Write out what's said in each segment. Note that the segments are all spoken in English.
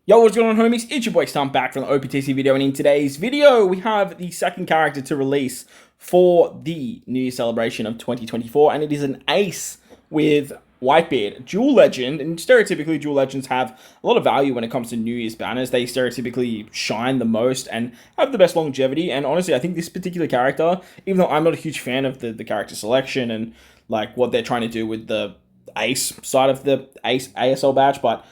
Yo, what's going on, homies? It's your boy Stump back from the OPTC video, and in today's video, we have the second character to release for the New Year celebration of 2024, and it is an ace with Whitebeard, Dual Legend, and stereotypically, Dual Legends have a lot of value when it comes to New Year's banners. They stereotypically shine the most and have the best longevity, and honestly, I think this particular character, even though I'm not a huge fan of the character selection and like what they're trying to do with the ace side of the ace ASL badge, but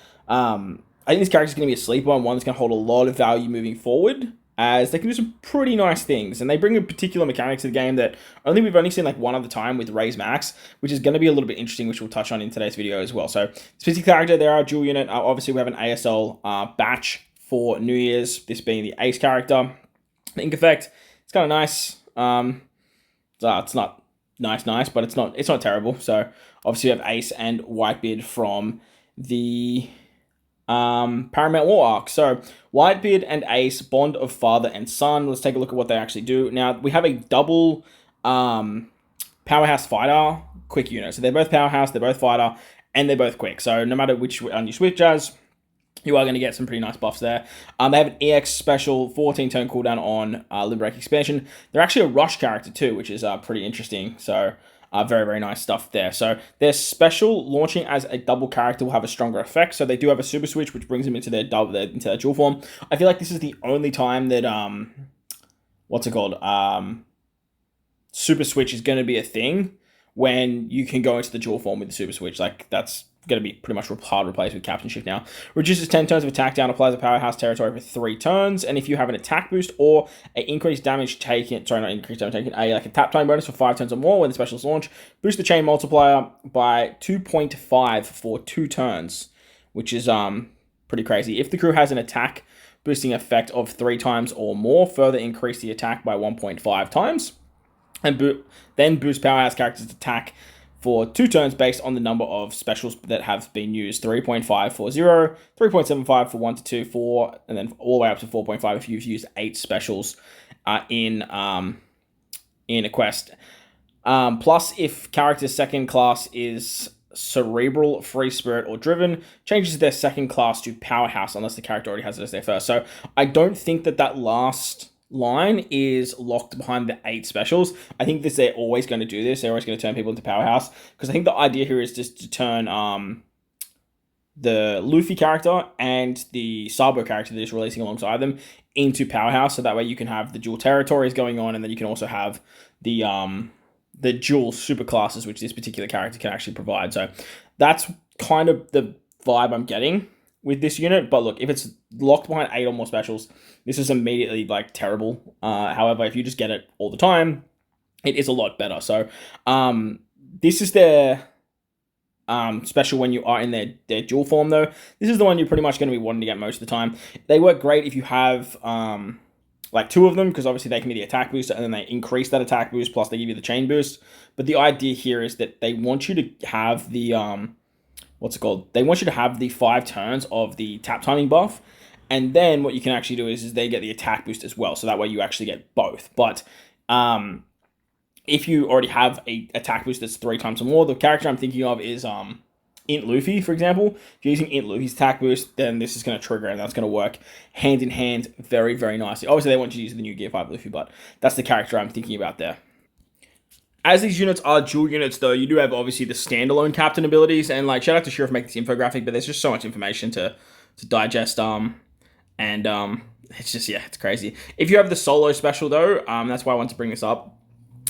I think this character is going to be a sleeper and one that's going to hold a lot of value moving forward, as they can do some pretty nice things. And they bring a particular mechanic to the game that we've only seen like one other time with Raise Max, which is going to be a little bit interesting, which we'll touch on in today's video as well. So this particular character, they are a dual unit. Obviously, we have an ASL batch for New Year's, this being the ace character. The ink effect, it's kind of nice. It's not nice, but it's not terrible. So obviously, we have ace and Whitebeard from the Paramount War arc. So Whitebeard and Ace, bond of father and son. Let's take a look at what they actually do. Now we have a double powerhouse fighter quick unit. So they're both powerhouse, they're both fighter, and they're both quick. So no matter which one you switch as, you are going to get some pretty nice buffs there. They have an EX special 14 turn cooldown on Limit expansion. They're actually a rush character too, which is pretty interesting. So very, very nice stuff there. So their special launching as a double character will have a stronger effect. So they do have a super switch, which brings them into their dual form. I feel like this is the only time that super switch is going to be a thing when you can go into the dual form with the super switch. Like that's going to be pretty much hard replaced with captain shift now. Reduces 10 turns of attack down, applies a powerhouse territory for 3 turns, and if you have an attack boost or an increased damage taken, like a tap time bonus for 5 turns or more when the specials launch, boost the chain multiplier by 2.5 for 2 turns, which is pretty crazy. If the crew has an attack boosting effect of 3 times or more, further increase the attack by 1.5 times, and then boost powerhouse characters' attack for 2 turns based on the number of specials that have been used. 3.5 for 0, 3.75 for 1 to 2, 4, and then all the way up to 4.5 if you've used 8 specials in a quest. Plus, if character's second class is Cerebral, Free Spirit, or Driven, changes their second class to Powerhouse unless the character already has it as their first. So I don't think that last line is locked behind the 8 specials. I think they're always going to do this. They're always going to turn people into Powerhouse, because I think the idea here is just to turn the Luffy character and the Sabo character that is releasing alongside them into Powerhouse, so that way you can have the dual territories going on, and then you can also have the dual super classes, which this particular character can actually provide. So that's kind of the vibe I'm getting with this unit. But look, if it's locked behind 8 or more specials, this is immediately like terrible. However, if you just get it all the time, it is a lot better. So this is their special when you are in their dual form though. This is the one you're pretty much going to be wanting to get most of the time. They work great if you have like 2 of them, because obviously they can be the attack booster, and then they increase that attack boost, plus they give you the chain boost. But the idea here is that they want you to have the they want you to have the 5 turns of the tap timing buff, and then what you can actually do is they get the attack boost as well, so that way you actually get both. But if you already have a attack boost that's 3 times or more, the character I'm thinking of is Int Luffy, for example. If you're using Int Luffy's attack boost, then this is going to trigger, and that's going to work hand in hand very, very nicely. Obviously, they want you to use the new Gear 5 Luffy, but that's the character I'm thinking about there. As these units are dual units, though, you do have obviously the standalone captain abilities, and like shout out to Sheriff for making this infographic, but there's just so much information to digest, and it's just, yeah, it's crazy. If you have the solo special though, that's why I want to bring this up.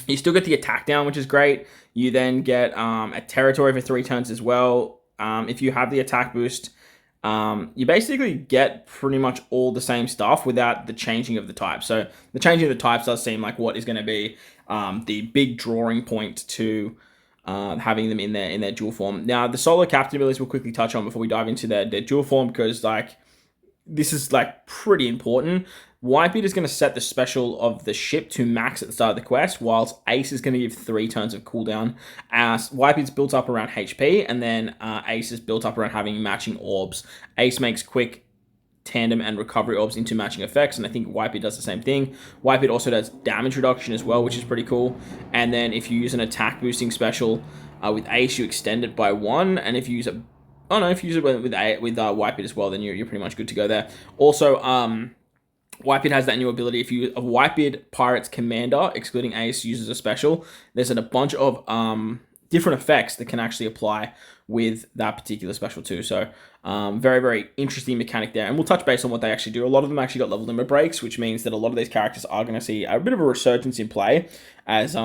You still get the attack down, which is great. You then get a territory for 3 turns as well. If you have the attack boost, you basically get pretty much all the same stuff without the changing of the type. So the changing of the types does seem like what is going to be the big drawing point to having them in their dual form. Now, the solo captain abilities we'll quickly touch on before we dive into their dual form, because like this is like pretty important. Whitebeard is going to set the special of the ship to max at the start of the quest, whilst Ace is going to give 3 turns of cooldown. As Whitebeard's built up around HP, and then Ace is built up around having matching orbs. Ace makes quick tandem and recovery orbs into matching effects, and I think Whitebeard does the same thing. Whitebeard also does damage reduction as well, which is pretty cool. And then if you use an attack boosting special with Ace, you extend it by 1, and if you use a Oh no, if you use it with Whitebeard as well, then you're pretty much good to go there. Also, Whitebeard has that new ability. If you a Whitebeard Pirate's Commander, excluding Ace, uses a special, there's a bunch of different effects that can actually apply with that particular special too. So very, very interesting mechanic there. And we'll touch base on what they actually do. A lot of them actually got level limit breaks, which means that a lot of these characters are going to see a bit of a resurgence in play as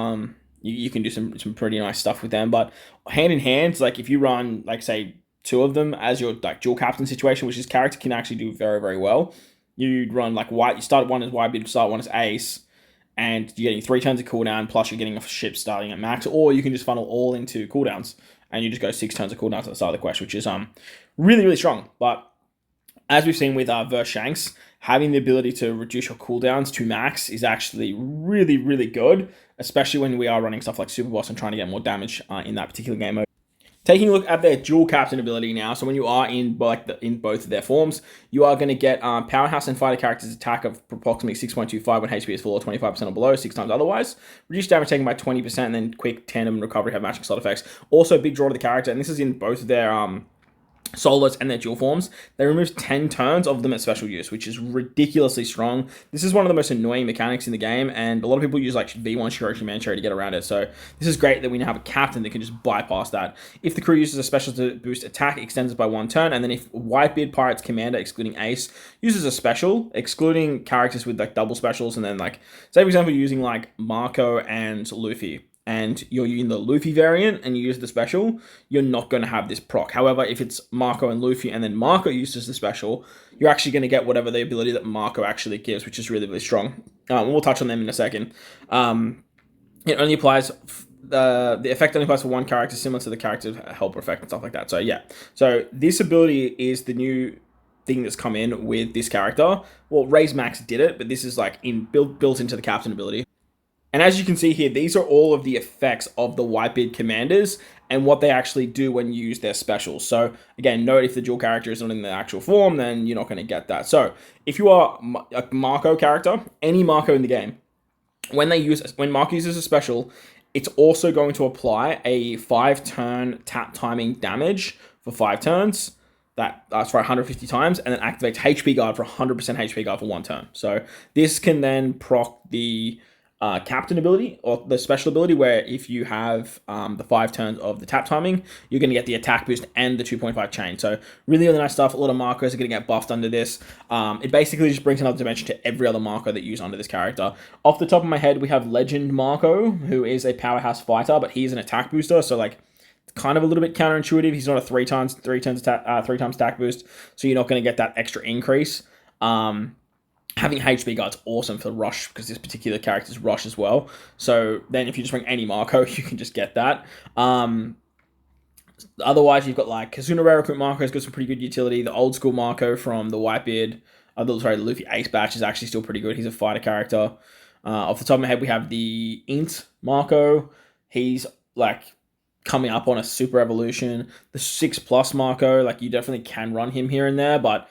you can do some pretty nice stuff with them. But hand in hand, like if you run, like say, 2 of them as your like dual captain situation, which this character can actually do very, very well. You'd run like you start one as Whitebeard, start one as Ace, and you're getting 3 turns of cooldown, plus you're getting a ship starting at max, or you can just funnel all into cooldowns, and you just go 6 turns of cooldowns at the start of the quest, which is really, really strong. But as we've seen with Verse Shanks, having the ability to reduce your cooldowns to max is actually really, really good, especially when we are running stuff like Super Boss and trying to get more damage in that particular game mode. Taking a look at their dual captain ability now, so when you are in both of their forms, you are going to get Powerhouse and Fighter characters attack of approximately 6.25 when HP is full or 25% or below, 6 times otherwise. Reduce damage taken by 20%, and then quick tandem and recovery have matching slot effects. Also, big draw to the character, and this is in both of their solos and their dual forms. They remove 10 turns of them at special use, which is ridiculously strong. This is one of the most annoying mechanics in the game, and a lot of people use like V1 Shiroshi Mancherry to get around it. So this is great that we now have a captain that can just bypass that. If the crew uses a special to boost attack, extends it by 1 turn, and then if Whitebeard Pirate's Commander, excluding Ace, uses a special, excluding characters with like double specials, and then like, say for example, using like Marco and Luffy, and you're using the Luffy variant and you use the special, you're not going to have this proc. However, if it's Marco and Luffy and then Marco uses the special, you're actually going to get whatever the ability that Marco actually gives, which is really, really strong. We'll touch on them in a second. It only applies, the effect only applies for one character, similar to the character helper effect and stuff like that. So yeah, so this ability is the new thing that's come in with this character. Well, Raise Max did it, but this is like built into the captain ability. And as you can see here, these are all of the effects of the Whitebeard commanders and what they actually do when you use their specials. So again, note if the dual character is not in the actual form, then you're not going to get that. So if you are a Marco character, any Marco in the game, when Marco uses a special, it's also going to apply a 5-turn tap timing damage for 5 turns. That lasts for 150 times, and then activates HP guard for 100% HP guard for 1 turn. So this can then proc the captain ability or the special ability, where if you have the 5 turns of the tap timing, you're going to get the attack boost and the 2.5 chain. So really, really nice stuff. A lot of Marcos are going to get buffed under this. It basically just brings another dimension to every other Marco that you use under this character. Off the top of my head, we have Legend Marco, who is a powerhouse fighter, but he's an attack booster. So like, it's kind of a little bit counterintuitive. He's not a 3 times attack boost, so you're not going to get that extra increase. Having HP guard's awesome for rush, because this particular character's rush as well. So then if you just bring any Marco, you can just get that. Otherwise, you've got like Kazuna Rare Recruit Marco's got some pretty good utility. The old school Marco from the Whitebeard, the Luffy Ace batch is actually still pretty good. He's a fighter character. Off the top of my head, we have the Int Marco. He's like coming up on a super evolution. The 6+ Marco, like you definitely can run him here and there, but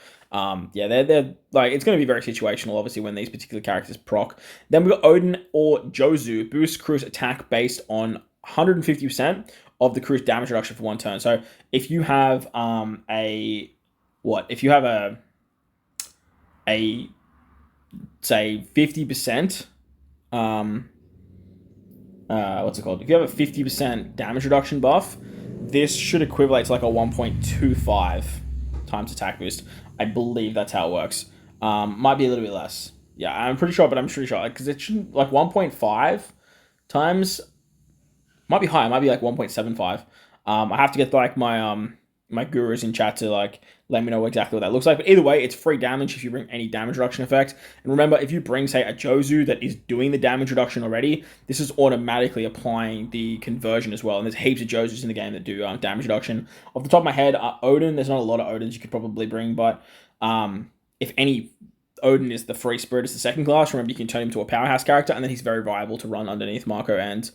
yeah, they're like, it's going to be very situational, obviously, when these particular characters proc. Then we've got Odin or Jozu, boost crew's attack based on 150% of the crew's damage reduction for 1 turn. So if you have if you have a say 50%, what's it called? If you have a 50% damage reduction buff, this should equivalent to like a 1.25 times attack boost. I believe that's how it works. Might be a little bit less. Yeah, I'm pretty sure, but I'm pretty sure. Because it shouldn't, like 1.5 times, might be higher, might be like 1.75. I have to get like my my gurus in chat to like let me know exactly what that looks like. But either way, it's free damage if you bring any damage reduction effect. And remember, if you bring, say, a Jozu that is doing the damage reduction already, this is automatically applying the conversion as well. And there's heaps of Jozus in the game that do damage reduction. Off the top of my head, Odin, there's not a lot of Odins you could probably bring, but if any, Odin is the free spirit, is the second class. Remember, you can turn him to a powerhouse character, and then he's very viable to run underneath Marco and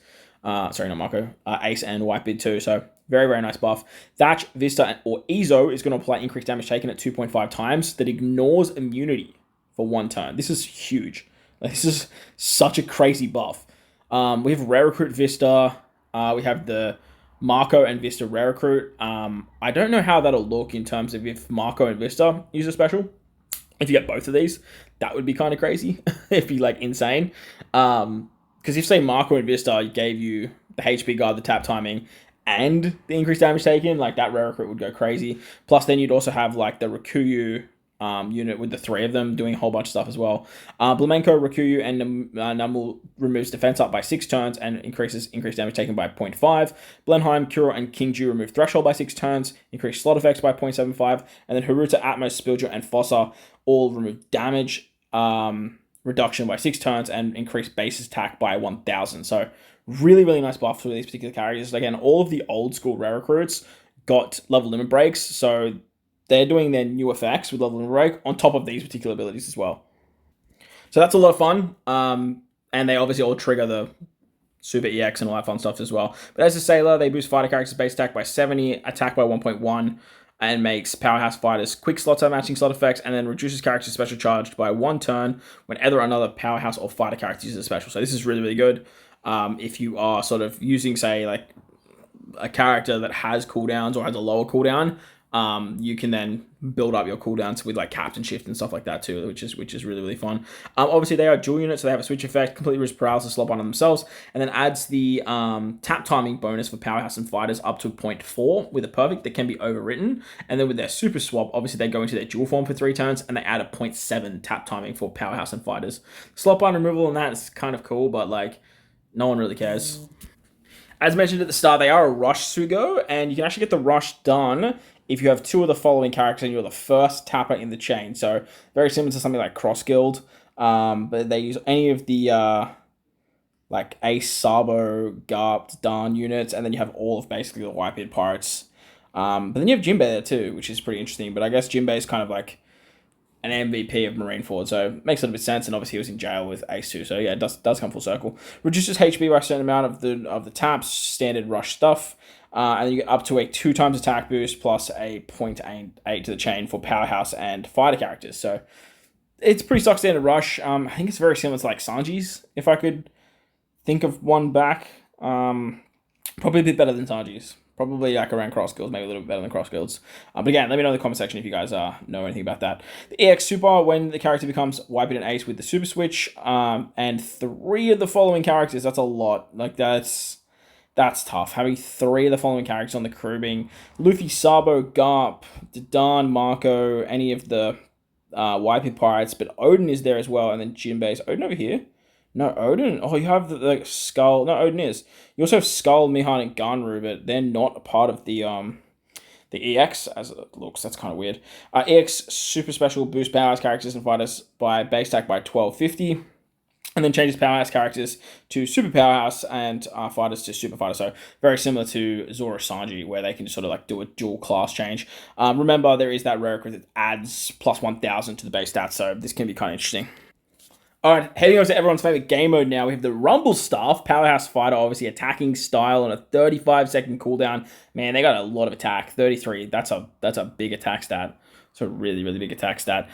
Ace and Whitebeard too. So very, very nice buff. Thatch, Vista, or Ezo is going to apply increased damage taken at 2.5 times that ignores immunity for 1 turn. This is huge. Like, this is such a crazy buff. We have Rare Recruit Vista. We have the Marco and Vista rare recruit. I don't know how that'll look in terms of if Marco and Vista use a special. If you get both of these, that would be kind of crazy. It'd be like insane. Because if say Marco and Vista gave you the HP guard, the tap timing, and the increased damage taken, like that rare recruit would go crazy. Plus, then you'd also have like the Rikuyu unit with the three of them doing a whole bunch of stuff as well. Blamenko, Rikuyu, and Numble removes defense up by 6 turns and increases increased damage taken by 0.5. Blenheim, Kuro, and Kingju remove threshold by 6 turns, increase slot effects by 0.75, and then Haruta, Atmos, Spilja, and Fossa all remove damage reduction by 6 turns and increase base attack by 1,000. So really, really nice buff for these particular characters. Again, all of the old school rare recruits got level limit breaks, so they're doing their new effects with level limit break on top of these particular abilities as well. So that's a lot of fun. And they obviously all trigger the Super EX and all that fun stuff as well. But as a Sailor, they boost fighter characters' base attack by 70, attack by 1.1, and makes Powerhouse Fighters quick slot time matching slot effects, and then reduces characters' special charged by 1 turn when either another Powerhouse or Fighter character uses a special. So this is really, really good. If you are sort of using, say, like a character that has cooldowns or has a lower cooldown, you can then build up your cooldowns with like Captain Shift and stuff like that too, which is really, really fun. Obviously they are dual units, so they have a switch effect, completely reduce paralysis slot on themselves, and then adds the tap timing bonus for Powerhouse and Fighters up to 0.4 with a perfect that can be overwritten. And then with their super swap, obviously they go into their dual form for 3 turns and they add a 0.7 tap timing for Powerhouse and Fighters. Slot bind removal and that is kind of cool, but like no one really cares. As mentioned at the start, they are a rush Sugo, and you can actually get the rush done if you have 2 of the following characters and you're the first tapper in the chain. So very similar to something like Cross Guild, but they use any of the like Ace, Sabo, Garp, Dan units, and then you have all of basically the Whitebeard pirates. But then you have Jinbei there too, which is pretty interesting. But I guess Jinbei is kind of like an MVP of Marineford, so it makes a little bit of sense. And obviously he was in jail with Ace too, so yeah, it does come full circle. Reduces HP by a certain amount of the taps, standard rush stuff. And then you get up to a 2 times attack boost plus a 0.8 to the chain for Powerhouse and Fighter characters. So it's pretty stock standard rush. I think it's very similar to like Sanji's, if I could think of one back. Probably a bit better than Sanji's. Probably like around Cross Guilds, maybe a little bit better than Cross Guilds. But again, let me know in the comment section if you guys know anything about that. The EX Super, when the character becomes Whitebeard and Ace with the Super Switch, and 3 of the following characters, that's a lot. Like that's tough. Having 3 of the following characters on the crew being Luffy, Sabo, Garp, Dan, Marco, any of the Whitebeard pirates, but Odin is there as well, and then Jinbei. Is Odin over here? No, Odin. Oh, you have the Skull. No, Odin is. You also have Skull, Mihan, and Ganru, but they're not a part of the EX as it looks. That's kind of weird. EX super special boost Powerhouse characters and fighters by base attack by 1250. And then changes Powerhouse characters to Super Powerhouse and fighters to Super Fighter. So very similar to Zoro Sanji, where they can just sort of like do a dual class change. Remember, there is that rare recruit that adds plus 1,000 to the base stats, so this can be kind of interesting. Alright, heading on to everyone's favorite game mode now. We have the Rumble Staff, Powerhouse Fighter, obviously attacking style on a 35-second cooldown. Man, they got a lot of attack. 33, that's a big attack stat. It's a really, really big attack stat.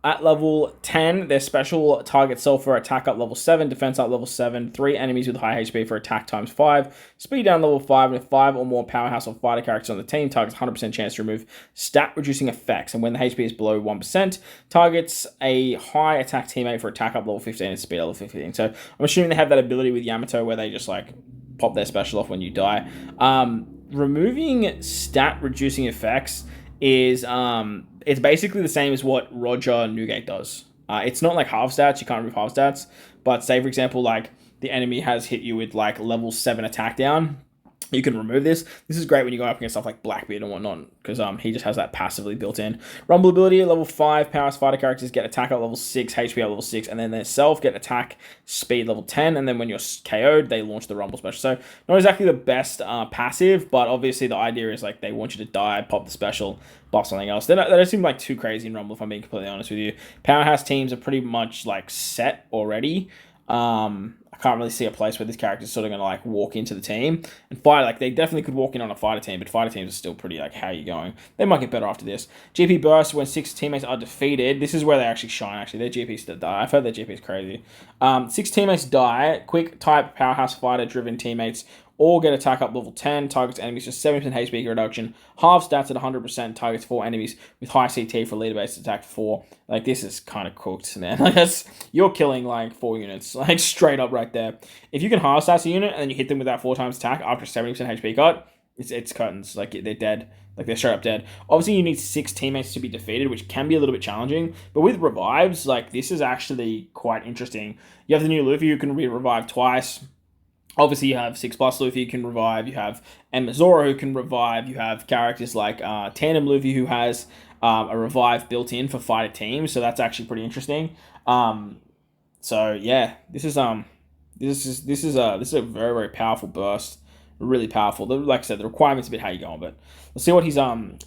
At level 10, their special target self for attack up level 7, defense up level 7, 3 enemies with high HP for attack times 5, speed down level 5, and if 5 or more Powerhouse or Fighter characters on the team, targets 100% chance to remove stat reducing effects, and when the HP is below 1%, targets a high attack teammate for attack up level 15 and speed level 15. So I'm assuming they have that ability with Yamato where they just like pop their special off when you die. Removing stat reducing effects is it's basically the same as what Roger Newgate does. It's not like half stats, you can't remove half stats, but say for example like the enemy has hit you with like level 7 attack down, you can remove this. This is great when you go up against stuff like Blackbeard and whatnot, because he just has that passively built in. Rumble ability, level 5, Powerhouse Fighter characters get attack at level 6, HP at level 6, and then their self get attack speed level 10, and then when you're KO'd, they launch the Rumble special. So not exactly the best passive, but obviously the idea is like they want you to die, pop the special, buff something else. They don't seem like too crazy in Rumble, if I'm being completely honest with you. Powerhouse teams are pretty much like set already. I can't really see a place where this character is sort of going to like walk into the team and fight. Like they definitely could walk in on a fighter team, but fighter teams are still pretty like, how are you going? They might get better after this. GP burst when 6 teammates are defeated. This is where they actually shine. Actually, their GPs still die. I've heard their GP is crazy. 6 teammates die. Quick type Powerhouse Fighter driven teammates All get attack up level 10, targets enemies just 70% HP reduction, half stats at 100%, targets 4 enemies with high CT for leader-based attack 4. Like, this is kind of cooked, man. Like, you're killing, like, 4 units, like, straight up right there. If you can half stats a unit and then you hit them with that 4 times attack after 70% HP cut, it's curtains. Like, they're dead. Like, they're straight up dead. Obviously, you need 6 teammates to be defeated, which can be a little bit challenging. But with revives, like, this is actually quite interesting. You have the new Luffy who can revive twice. Obviously, you have 6+ Luffy who can revive. You have Zoro who can revive. You have characters like Tandem Luffy who has a revive built in for fighter teams. So that's actually pretty interesting. So yeah, this is a very, very powerful burst. Really powerful. Like I said, the requirement's a bit how you going, but let's see what his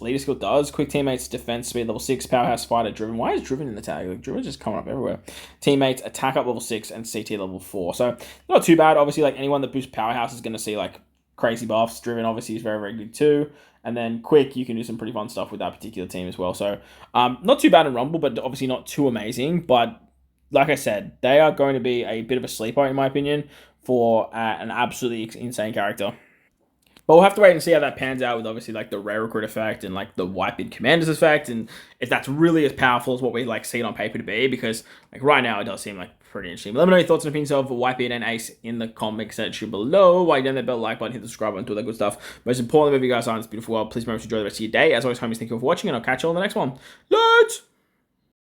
leader skill does. Quick teammates, defense speed level 6, powerhouse fighter, driven. Why is driven in the tag? Like, driven's just coming up everywhere. Teammates, attack up level 6 and CT level 4. So not too bad. Obviously, like anyone that boosts powerhouse is going to see like crazy buffs. Driven obviously is very, very good too. And then quick, you can do some pretty fun stuff with that particular team as well. So not too bad in Rumble, but obviously not too amazing. But like I said, they are going to be a bit of a sleeper in my opinion for an absolutely insane character. But we'll have to wait and see how that pans out with obviously like the rare recruit effect and like the Whitebeard commanders effect, and if that's really as powerful as what we like see it on paper to be, because like right now it does seem like pretty interesting. But let me know your thoughts and opinions of Whitebeard and Ace in the comment section below. While you're down there, bell like button, hit the subscribe button, do all that good stuff. Most importantly, if you guys are in this beautiful world, please remember to enjoy the rest of your day. As always, homies, thank you for watching, and I'll catch you on the next one. Let's